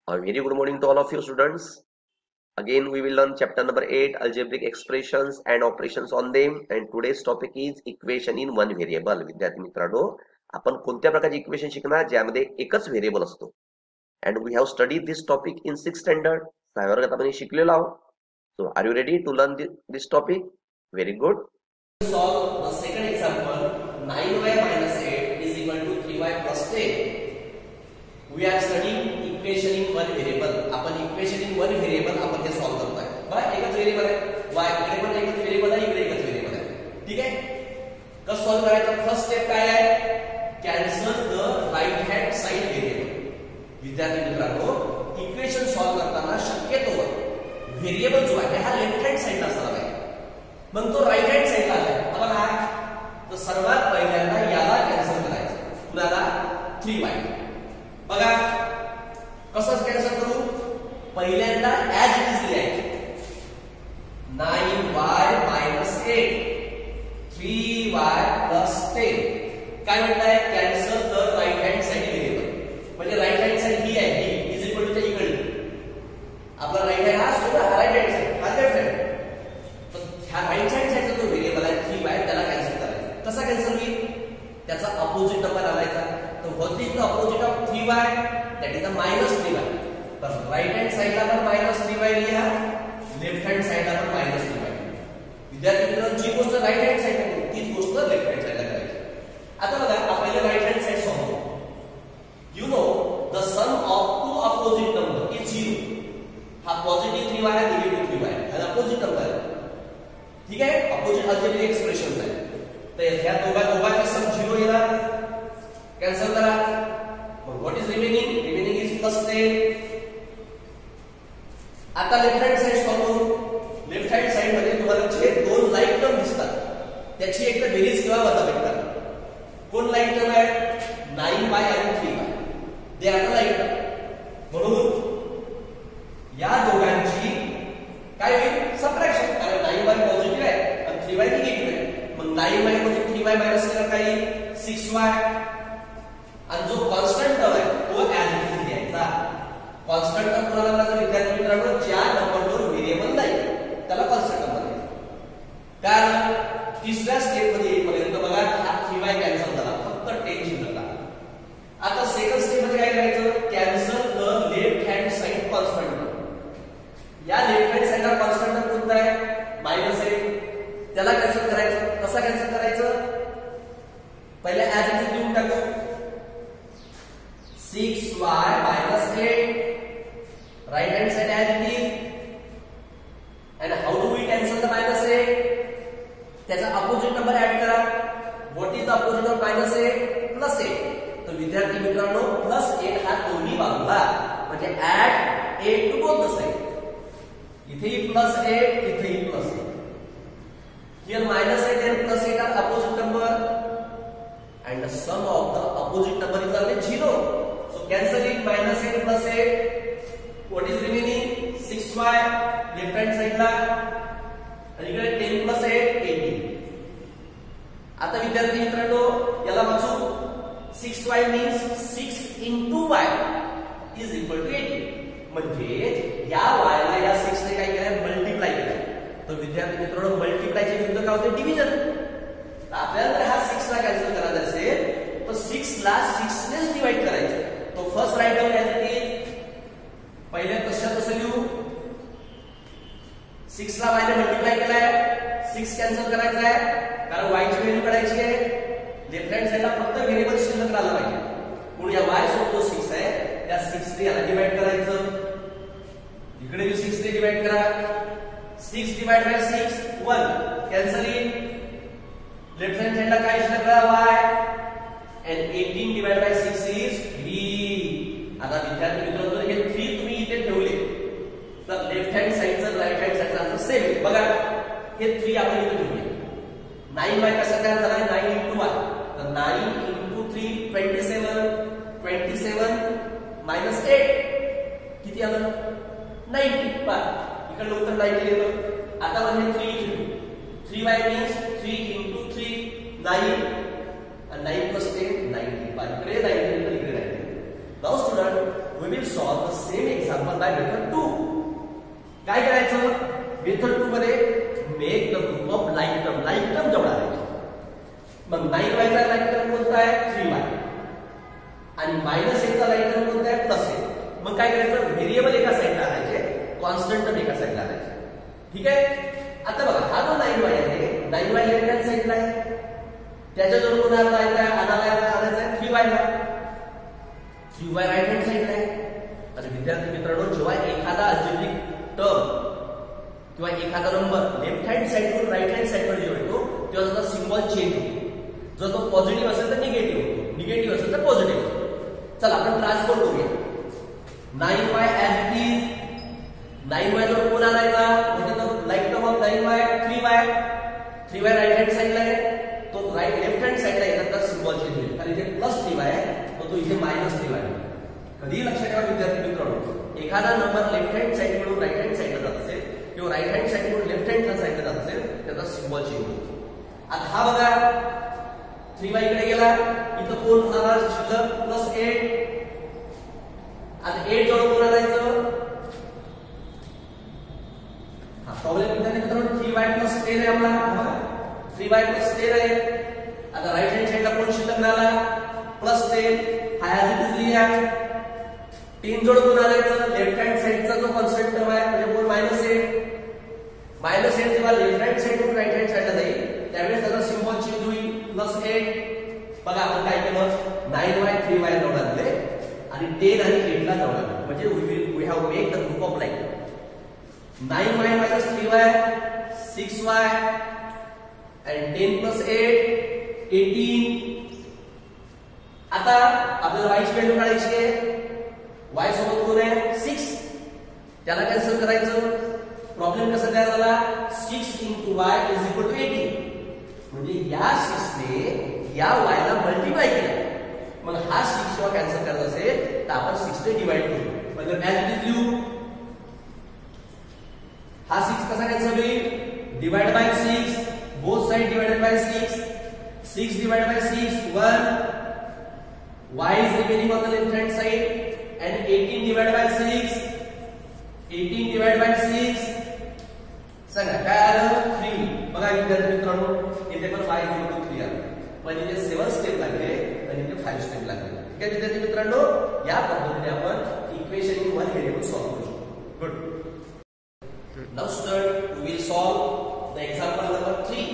A very good morning to all of you students. Again we will learn chapter number 8 algebraic expressions and operations on them, and today's topic is equation in one variable. विद्यार्थी मित्रांनो, आपण कोणत्या प्रकारचे equation शिकणार ज्यामध्ये एकच variable असतो. And we have studied this topic in 6th standard. 6व्या वर्गात आपण शिकलेलो आहोत. So are you ready to learn this topic? Very good. Solve the second example. 9y minus 8 is equal to 3y plus 10. We are studying equation in one variable. आपण equation in one variable आपण हे solve करतोय. बघा एकच variable आहे. y इकडे पण एकच व्हेरिएबल आहे, इकडे एकच व्हेरिएबल आहे. ठीक आहे? कसं सॉल्व करायचं? फर्स्ट स्टेप काय आहे? Cancel the right hand side variable. विद्यार्थी मित्रांनो, इक्वेशन सॉल्व करताना शक्यतोवर व्हेरिएबल जो आहे हा लेफ्ट हँड साइडला असायला पाहिजे. मग तो राइट हँड साइडला आहे. आता बघा, तर सर्वात पहिल्यांदा याला कॅन्सल करायचं. कुणाला? 3y. बघा कसं कॅन्सल करू? पहिल्यांदा ऍज इट इज लिहायचं. 9y minus 8 3y plus 10. काय म्हणताय? Cancel the right hand side variable. म्हणजे राइट हँड साइड ही आहे, ही इज इक्वल टू च्या इकडे. आपला राइट हँड हा असतो ना, राइट हँड साइड हा लेफ्ट हँड. तर ह्या राइट हँड साइडचा जो व्हेरिएबल आहे 3y त्याला कॅन्सल करायचं. कसा कॅन्सल होईल? त्याचा अपोजिट नंबर आणायचा. तो what is the opposite of 3y? That is the minus 3y. तर राइट हँड साइडला पण मायनस 3y लिहा, लेफ्ट हँड साइडला पण मायनस 3y. विद्यार्थी मित्रांनो, जी गोष्ट राइट हँड साइडला आहे तीच गोष्ट लेफ्ट हँड साइडला करायची. आता बघा, आपल्याला right hand side solve. You know the sum of two opposite number is 0. हा पॉझिटिव्ह 3y आहे, निगेटिव्ह 3y आहे. हा अपोजिट नंबर आहे. ठीक आहे? अपोजिट अल्जेब्रिक एक्सप्रेशन्स आहे. तर ह्या दोघांचे सम 0 येणार. कॅन्सल करा. मग what is remaining? Remaining is plus 10. आता लेफ्ट हँड साइड सॉल्व करू. लेफ्ट हँड साइड मध्ये तुम्हाला जे दोन लाईक टर्म दिसतात त्याची एक तर बेरीज किंवा वजाबाकी करा. कोण लाईक टर्म आहे? 9y आणि 3y. They are the like term. म्हणून या दोघांची काय होईल? सबट्रॅक्शन. कारण 9y पॉझिटिव्ह आहे आणि 3y निगेटिव्ह आहे. मग 9y मध्ये 3y मायनस केला काय येईल? 6y. आणि जो कॉन्स्टंट टर्म आहे तो ऍज इट इज लिहायचा. कॉन्स्टंट टर्म कोणाला म्हणायचं? विद्यार्थी मित्रांनो, ज्या नंबरवर व्हेरिएबल नाही त्याला कॉन्स्टंट टर्म म्हणायचं. कारण तिसऱ्या स्टेप मध्ये येईपर्यंत बघा, हा 3y कॅन्सल झाला, फक्त 10 शिल्लक राहिला. आता सेकंड स्टेप मध्ये काय करायचं? Cancel the left hand side constant term. या लेफ्ट हँड साइडला कॉन्स्टंट टर्म कोणता आहे? मायनस 8. त्याला कॅन्सल करायचं. कसा कॅन्सल करायचं? पहिले ऍज इट इज लिहून टाकू. 6y minus 8. Right hand side as it is. And how do we cancel the minus 8? त्याचा अपोजिट नंबर ऍड करा. What is the opposite of minus 8? Plus 8. तर विद्यार्थी मित्रांनो, प्लस 8 हा दोन्ही बाजूला, म्हणजे add 8 to both the side. इथेही प्लस 8, इथेही plus 8. Here minus 8 and plus 8 are opposite number, and the sum of the opposite number is always 0. So cancel it. Minus 8 plus 8. What is remaining? 6y left hand side ला, आणि इकडे 10 plus 8 18. आता विद्यार्थी मित्रांनो, याला वाचू. 6y means 6 into y is equal to 18. म्हणजे या y ला या 6 ने काय केलंय? मल्टिप्लाय केलंय. तर विद्यार्थी मित्रांनो, मल्टिप्लायच्या विरुद्ध काय होते? डिव्हिजन. तर आपल्याला जर हा 6 ला कॅन्सल करायचा असेल तर 6 ला 6 ने डिवाइड करायचं. तो first write down as it is. पहिले तसं कसं लिहू? 6 ला y ने मल्टिप्लाय केलाय, 6 कॅन्सल करायचा आहे कारण y ची व्हॅल्यू काढायची आहे. लेफ्ट हँड साइडला फक्त व्हेरिएबल शिल्लक राहिला पाहिजे. म्हणून या y सोबत जो 6 आहे त्या 6 ने याला डिवाइड करायचं. इकडे जो 6 ने डिवाइड करा. 6 divide by 6 1. Cancel it. Left hand साइडला काय शिल्लक राहिला? y. and 18 divided by 6 is 3. आता विद्यार्थी मित्रांनो, हे 3 तुम्ही इथे ठेवले तर लेफ्ट हँड साइडचं राइट हँड साइडचं सेम. बघा, हे 3 आपण इथे ठेवूया. 9y कसा काय झाला? 9 into y. तर 9 into 3 27. 27 minus 8 किती आलं? 90. पहा, इकडे उत्तर 90 येतं. आता म्हणजे 3 ठेवू. 3y means 3 into 3 9. 9 plus 10 90. But grade 90 grade 90. Now student, we will solve the same example by method 2. काय करायचं? मेथड 2 मध्ये make the group of like term जेवढा आहे. मग 9y चा लाईक टर्म कोणता आहे? 3y. आणि -8 चा लाईक टर्म कोणता आहे? +8. मग काय करायचं? व्हेरिएबल एका साइडला आणायचे, कॉन्स्टंट टर्म एका साइडला आणायचे. ठीक आहे. आता बघा, हा जो 9y आहे, 9y लेफ्ट हँड साइडला आहे. त्याच्याजवळ कोणाला आणायचा आहे? 3y ला. 3y राईट हँड साइडला आहे. आणि विद्यार्थी मित्रांनो, जेव्हा एखादा अल्जेब्रिक टर्म किंवा एखादा नंबर लेफ्ट हँड साइडवरून राईट हँड साइडवर जेव्हा येतो तेव्हा त्याचा सिम्बॉल चेंज होतो. जर तो पॉझिटिव्ह असेल तर निगेटिव्ह होतो, निगेटिव्ह असेल तर पॉझिटिव्ह होतो. चला आपण ट्रान्सफर करूया. 9y as it is. 9y जर कोण आणायचा? म्हणजे तो like term of 9y 3y. 3y right hand साइडला आहे, तो लेफ्ट हँड साइडला येतात तर सिम्बॉल चेंज होईल. कारण इथे +3y आहे, तो इथे -3y आहे. कधी लक्षात ठेवा विद्यार्थी मित्रांनो, एखादा नंबर लेफ्ट हँड साइडवरून राईट हँड साइडला जात असेल किंवा राईट हँड साइडवरून लेफ्ट हँड साइडला जात असेल त्याचा सिम्बॉल चेंज होतो. आता हा बघा, 3y इकडे गेला, इथं कोण आला? शिल्लक +8. आता 8 जवळ कोण आणायचं? हा प्रॉब्लेम विद्यार्थी मित्रांनो, 3y + 10 आहे आपला. 3y + 10 आहे. आता राईट हँड साइडला कोण शिल्लक मिळाला? +10. हा ऍज इट इज लिहा. 3 जोड कोण आणायचं? लेफ्ट हँड साइडचा जो कॉन्स्टंट टर्म आहे म्हणजे कोण? -8. -8 जेव्हा लेफ्ट हँड साइडवरून राईट हँड साइडला जाईल त्यावेळेस त्याचा सिम्बॉल चेंज होईल. +8. बघा आपण काय केलं? 9y 3y जोड आणले आणि 10 आणि 8 ला जोड आणले. म्हणजे we have make the group of like. 9y - 3y 6y and 10 + 8 18. आता आपल्याला y ची व्हॅल्यू काढायची आहे. y सोबत कोण आहे? 6. त्याला कॅन्सल करायचं. प्रॉब्लेम कसा तयार झाला? 6 × y = 18. म्हणजे या 6 ने या y ला मल्टिप्लाय केलं. मग हा 6 जेव्हा कॅन्सल करायचा असेल तर आपण 6 ने डिवाइड करू. म्हणजे ऍज इट इज लिहू. हा 6 कसा कॅन्सल होईल? Divide by 6. Both side divided by 6. 6 divide by 6 1. y is remaining on the left hand side and 18 divided by 6. 18 divided by 6. सांगा काय आलं? 3. बघा विद्यार्थी मित्रांनो, इथे पण y = 3 आलं. पण इथे 7 स्टेप लागले आणि इथे 5 स्टेप लागले. ठीक आहे विद्यार्थी मित्रांनो, या पद्धतीने आपण equation in one variable solve करू शकतो. Good. Now student, we will solve the example number 3.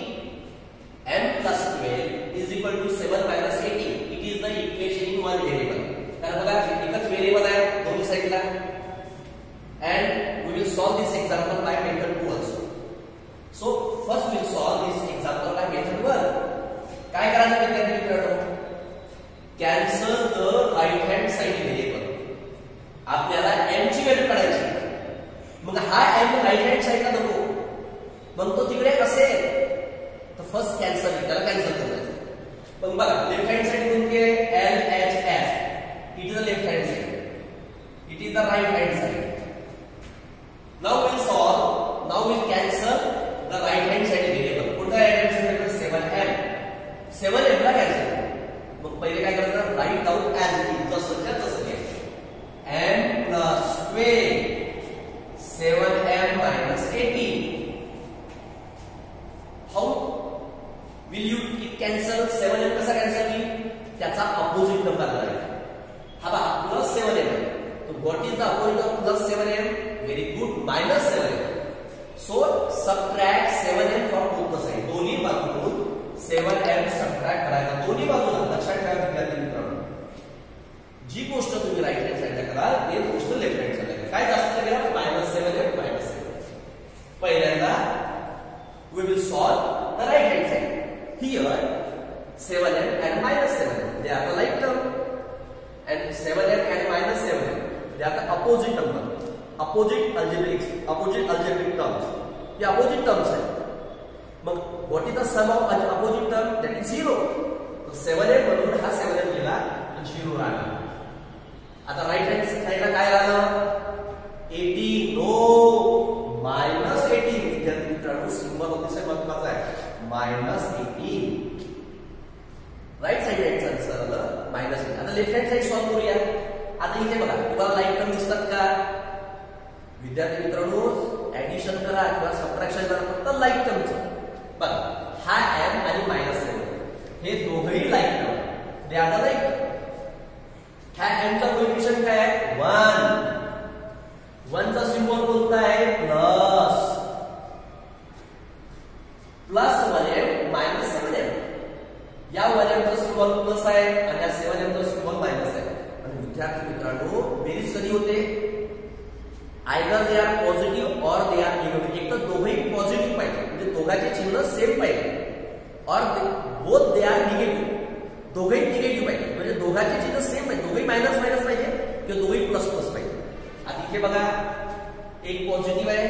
m + 12 = 7 - 18. It is the equation in one variable. कारण बघा एकच व्हेरिएबल आहे दोन्ही साइडला. and we will solve this example by method 2 also. So first we will solve this example by method 1. काय करायचं विद्यार्थी मित्रांनो? Cancel the right hand side variable. आपल्याला m ची व्हॅल्यू काढायची. मग हा m राईट हँड साइडला नको, मग तो तिकडे असेल तर फर्स्ट कॅन्सल, त्याला कॅन्सल करायचं. मग बघा लेफ्ट हँड साइड कोणती आहे? LHS. It is the left hand side. It is the right hand side. Now we'll solve. Now we'll cancel the right hand side variable. कोणता right hand side variable? 7m. 7m ला cancel. मग पहिले काय करायचं? Write down as it is. जसंच्या तसं घ्यायचं. m + 12 7m - 18. How will you cancel 7m? कसा cancel होईल? त्याचा opposite number करायचा. हा बघा +7m. So what is the opposite of +7m? Very good. -7m. So subtract 7m from both the side. दोन्ही बाजूतून 7m सबट्रॅक्ट करायचा. दोन्ही बाजूला लक्षात ठेवा विद्यार्थी मित्रांनो, जी गोष्ट तुम्ही राईट हँड साइडला कराल ते गोष्ट लेफ्ट हँड साइडला करा. काय जास्त करा? -7m -7. पहिल्यांदा we will solve the right hand side. Here 7m and -7m they are the like term, and 7m and -7m they are the opposite number. opposite algebraic terms. ये opposite terms है. मग what is the sum of opposite term? That is 0. तो 7m म्हणून हा 7m गेला तो 0 राहिला. आता राईट हँड साइडला काय राहिलं? 18. नो, -18. विद्यार्थी मित्रांनो, सिंबल अतिशय महत्त्वाचा आहे. -18. राईट साइड आन्सर आलं -18. आता लेफ्ट हँड साइड सॉल्व करूया. आता आता इथे बघा तुम्हाला लाईक टर्म दिसतात का विद्यार्थी मित्रांनो? ऍडिशन करा किंवा सबट्रॅक्शन करा फक्त लाईक टर्मचं बघा. हा m आणि -7 हे दोघंही like term they are the like term. ह्या m चा कोएफिशियंट काय आहे 1. 1 चा सिम्बॉल कोणता आहे plus. Plus 1m minus 7m. या 1m चा सिम्बॉल प्लस आहे आणि या 7m चा सिम्बॉल मायनस आहे. आणि विद्यार्थी मित्रांनो बेरीज कधी होते? आयदर दे आर पॉझिटिव्ह और दे आर निगेटिव्ह. एक तर दोघेही पॉझिटिव्ह पाहिजे म्हणजे दोघांचे चिन्ह सेम पाहिजे और बोथ दे आर निगेटिव्ह. दोघेही निगेटिव्ह पाहिजे म्हणजे दोघांचे चिन्ह सेम पाहिजे. दोघेही मायनस मायनस पाहिजे किंवा दोघेही प्लस प्लस पाहिजे. आता इथे बघा एक पॉझिटिव्ह आहे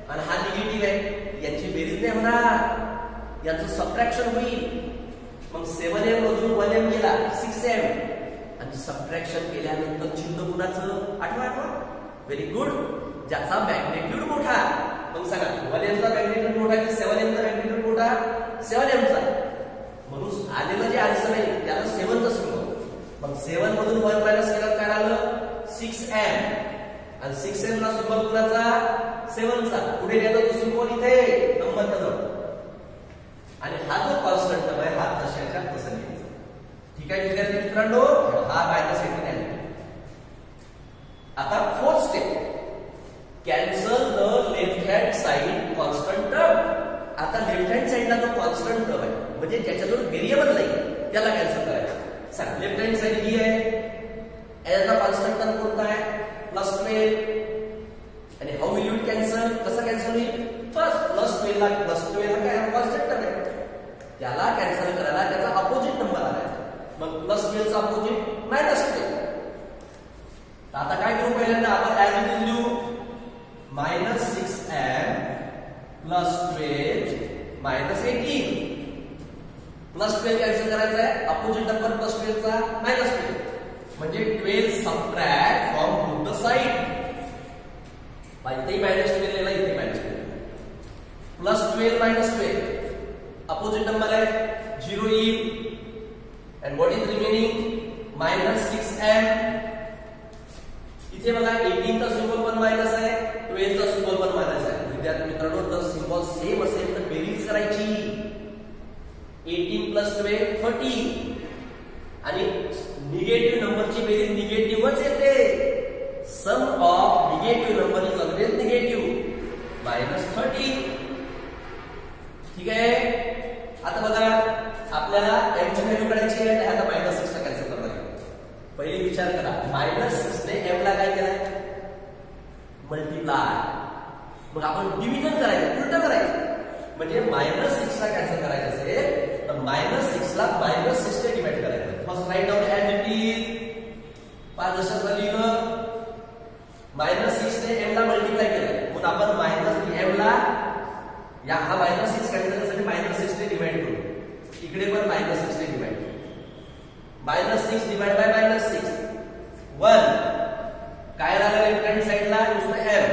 आणि हा निगेटिव्ह आहे. यांची बेरीज नाही होणार यांचं सबट्रॅक्शन होईल. मग 7m मधून 1m गेला 6m आणि सबट्रॅक्शन केल्यानंतर चिन्ह गुणाचं आठवा. Very good. ज्याचा मॅग्नेट्यूड मोठा. मग सांगा 1m चा मॅग्नेट्यूड मोठा की 7m चा मॅग्नेट्यूड मोठा? 7m चा. म्हणून आलेलं जे आन्सर आहे त्याला 7 चा सिम्बॉल. मग 7 मधून 1 मायनस केलं काय आलं 6m आणि 6m ला सिम्बॉल कुणाचा 7 चा. पुढे गेला तो सिम्बॉल इथे नंबरच्या जवळ आणि हा जो कॉन्स्टंट टर्म आहे हा तशाच्या तसा लिहायचा. ठीक आहे विद्यार्थी मित्रांनो? हा -18 आहे. आता fourth step cancel the left hand side constant term. आता लेफ्ट हँड साइडला जो कॉन्स्टंट टर्म आहे म्हणजे ज्याच्याजवळ व्हेरिएबल नाही त्याला कॅन्सल करायचं. सांग लेफ्ट हँड साइड ही आहे याचा कॉन्स्टंट टर्म कोणता आहे +12. आणि हाऊ विल यू कॅन्सल? कसं कॅन्सल होईल? फर्स्ट +12 ला काय कॉन्स्टंट टर्म आहे त्याला कॅन्सल करायला त्याचा अपोजिट नंबर आणायचा. मग +12 चा अपोजिट -12. आता काय करू पहिल्यांदा आपण ऍज इट इज लिहू -6m +12 -18. +12 कॅन्सल करायचा आहे अपोजिट नंबर +12 चा -12 म्हणजे 12 subtract from both the side. इथे -12 लिहिलेला इथे -12 +12 अपोजिट नंबर आहे 0 येईल and what is remaining -6m. इथे बघा 18 चा सिम्बॉल पण मायनस आहे 12 चा सिम्बॉल पण मायनस आहे. विद्यार्थी मित्रांनो जर सिम्बॉल सेम असेल तर बेरीज करायची. 18 + 12 30 आणि निगेटिव्ह नंबरची बेरीज निगेटिव्हच येते. Sum of negative number is always negative -30. ठीक आहे. आता बघा आपल्याला m ची व्हॅल्यू काढायची आहे आता -6 ला कॅन्सल करावं लागेल. पहिले विचार करा -6 ने m ला काय केलं मल्टिप्लाय. मग आपण डिव्हिजन करायचं उलट करायचं म्हणजे -6 ला कॅन्सल करायचं असेल तर -6 ला -6 ने डिवाइड करायचं. First write down as it is 5 दशकाचा लिहिलं -6 ने m ला मल्टिप्लाय केलं म्हणून आपण -m ला या हा -6 कॅन्सल करण्यासाठी -6 ने डिवाइड करू. इकडे पण -6 ने डिवाइड करू. -6 डिवाइड बाय -6 1 काय राहिलं लेफ्ट हँड साइडला नुसतं m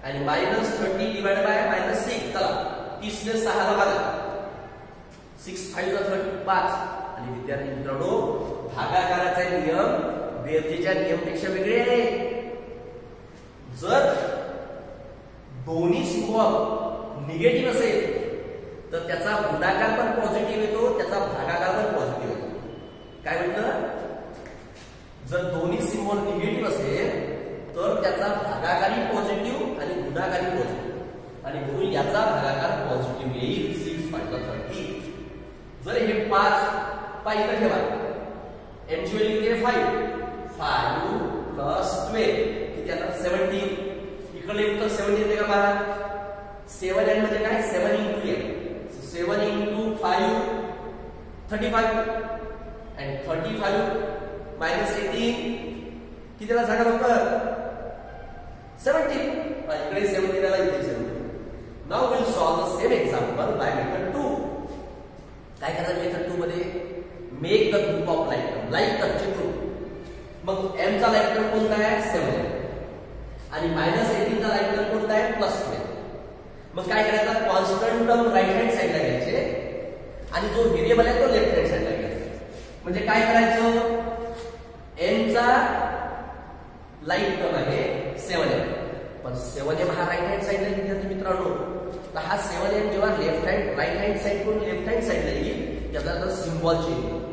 आणि -30 डिवाइड बाय -6. चला 30 ने 6 ला भागा 6 5 = 35. आणि विद्यार्थी मित्रांनो भागाकाराचा नियम बेरजेच्या नियमापेक्षा वेगळे आहे. जर दोन्ही सिम्बॉल निगेटिव्ह असेल तर त्याचा गुणाकार पण पॉझिटिव्ह येतो त्याचा भागाकार पण पॉझिटिव्ह येतो. काय म्हटलं? जर दोन्ही सिम्बॉल निगेटिव्ह असेल तर त्याचा भागाकारी पॉझिटिव्ह आणि गुणाकारी पॉझिटिव्ह आणि म्हणून याचा भागाकार पॉझिटिव्ह येईल. 6 5 = 30. जर हे 5 इकडे ठेवा m ची व्हॅल्यू किती आहे 5 + 12 किती आता 17. इकडे उत्तर 7 येते का बघा. 7n म्हणजे काय 7 * 8. 7 * 5 35 and 35 - 18 कितीला सांगा उत्तर 17. इकडे 17 आला इथे 17. Now will solve the same example by method 2. काय करायचं मेथड 2 मध्ये make the group of like टर्मचे ग्रुप. मग m चा लाईक टर्म कोणता आहे 7 आणि -18 चा लाईक टर्म कोणता आहे +12. मग काय करायचं कॉन्स्टंट टर्म राईट हँड साइडला घ्यायचे आणि जो व्हेरिएबल आहे तो लेफ्ट हँड साइडला घ्यायचा. म्हणजे काय करायचं m चा लाईट टर्म आहे 7m. पण 7m हा राईट हँड साइडला विद्यार्थी मित्रांनो, तर हा 7m जेव्हा left hand right hand side कडून लेफ्ट हँड साइडला येईल त्याचा तर सिम्बॉल चेंज होईल.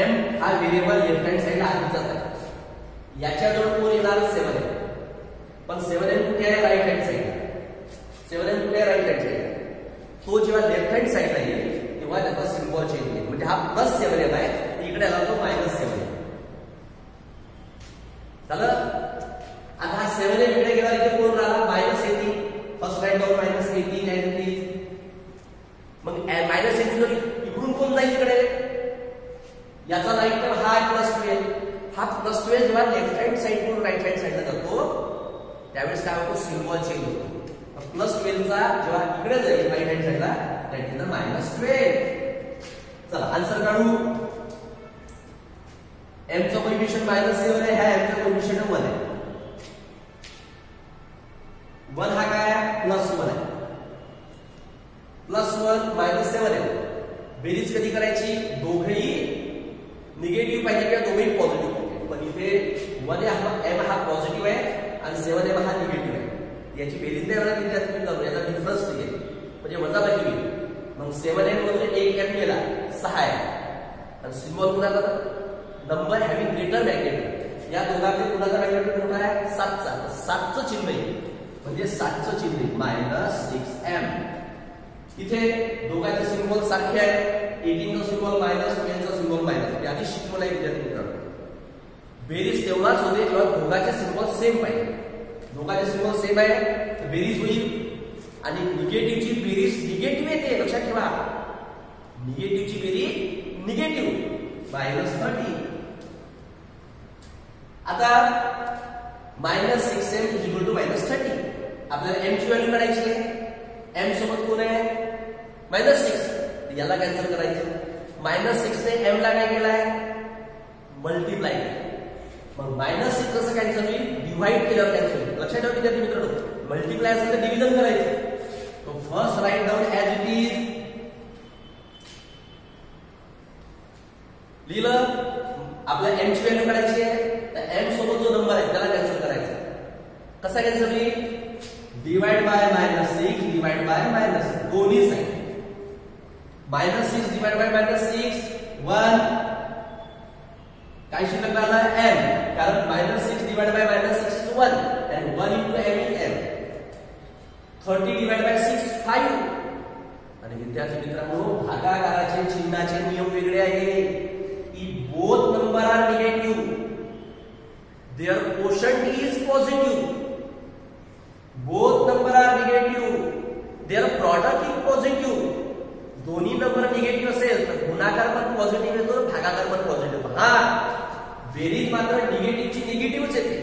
m हा व्हेरिएबल लेफ्ट हँड साइडला आधीचाच आहे, याच्याजवळ कोण येणार 7m. पण 7m कुठे आहे राईट हँड साइडला, 7m कुठे आहे राईट हँड साइडला. तो जेव्हा लेफ्ट हँड साइडला येईल तेव्हा त्याचा सिम्बॉल चेंज होईल. म्हणजे हा प्लस 7m आहे, इकडे आला तो मायनस 7m झालं. आता हा 7m इकडे गेला, इथे कोण राहिला minus 18. First right down minus 18 आहे. मग मायनस 18 जर इकडून कोण जाईल इकडे, याचा राईट तर हा प्लस 12. हा प्लस 12 जेव्हा लेफ्ट हँड साइड कडून राईट हँड साइडला जातो त्यावेळेस काय होतो, सिम्बॉल चेंज होतो. प्लस 12 चा जेव्हा इकडे जाईल राईट हँड साइडला त्याची ना मायनस 12. चला आन्सर काढू. m चा कोएफिशियंट -7 आहे, ह्या m चा कोएफिशियंट 1 आहे. 1 हा काय आहे, +1 आहे. +1 -7 आहे. बेरीज कधी करायची, दोघेही निगेटिव्ह पाहिजे किंवा दोघेही पॉझिटिव्ह पाहिजे. पण इथे 1 m हा पॉझिटिव्ह आहे आणि 7m हा निगेटिव्ह आहे. याची बेरीज नाही होणार विद्यार्थी मित्रांनो, याचा डिफरन्स निघेल म्हणजे वजाबाकी होईल. मग 7m मध्ये 1m गेला 6 आहे आणि सिम्बॉल कुणाचा नंबर हॅव्हिंग ग्रेटर मॅग्नेट्यूड. या दोघांचे कुणाचा मॅग्नेट्यूड मोठा आहे 7चा. 7चं चिन्ह म्हणजे 7चं चिन्ह -6m. इथे दोघांचे सिम्बॉल सारखे आहे. 18 चा सिम्बॉल मायनस, 12 चा सिम्बॉल मायनस. म्हणजे आधी शिकवलं आहे विद्यार्थी मित्रांनो. बेरीज तेव्हाच होते जेव्हा दोघांचे सिम्बॉल सेम पाहिजे. दोघांचे सिम्बॉल सेम आहे तर बेरीज होईल. आणि निगेटिव्हची बेरीज निगेटिव्ह येते, लक्षात ठेवा. निगेटिव्हची बेरीज निगेटिव्ह -30. आता -6m = -30. आपल्याला m ची व्हॅल्यू काढायची आहे. m सोबत कोण आहे -6, याला कॅन्सल करायचं. -6 ने m ला काय केलाय, मल्टिप्लाय केलं. मग -6 कसं कॅन्सल होईल, डिवाइड केल्यावर कॅन्सल होईल. लक्षात ठेवा विद्यार्थी मित्रांनो, मल्टिप्लाय असेल तर डिव्हिजन करायचं. तो first right down as it is. लिहिलं. आपल्याला m ची व्हॅल्यू काढायची आहे, तर m सोबत जो नंबर आहे त्याला कॅन्सल करायचा. कसा कॅन्सल होईल, divide by -6 divide by minus, दोन्ही साइड. -6 divide by -6 1. काय शिल्लक राहिला m, कारण -6 divide by -6 is 1 and 1 into m is m. 30 divide by 6 5. आणि विद्यार्थी मित्रांनो, भागाकाराचे चिन्हाचे नियम वेगळे आहे. If both number are negative, their quotient is positive. Both number are negative, their product is positive. दोन्ही नंबर निगेटिव्ह असेल तर गुणाकार पण पॉझिटिव्ह येतो, भागाकार पण पॉझिटिव्ह. हा बेरीज मात्र निगेटिव्हची निगेटिव्हच येते,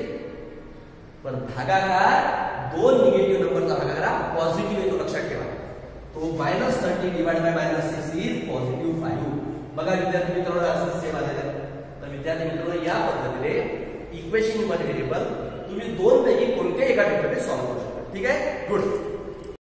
पण भागाकार दोन निगेटिव्ह नंबरचा भागाकार पॉझिटिव्ह येतो, लक्षात ठेवा. तो -30 डिवाइड बाय -6 इज +5. बघा विद्यार्थी मित्रांनो, आन्सर सेम आलेला आहे. तर विद्यार्थी मित्रांनो, या पद्धतीने इक्वेशन इन वन व्हेरिएबल तुम्ही दोन पैकी कोणत्याही एका मेथडने सॉल्व्ह करू शकता. ठीक आहे, गुड.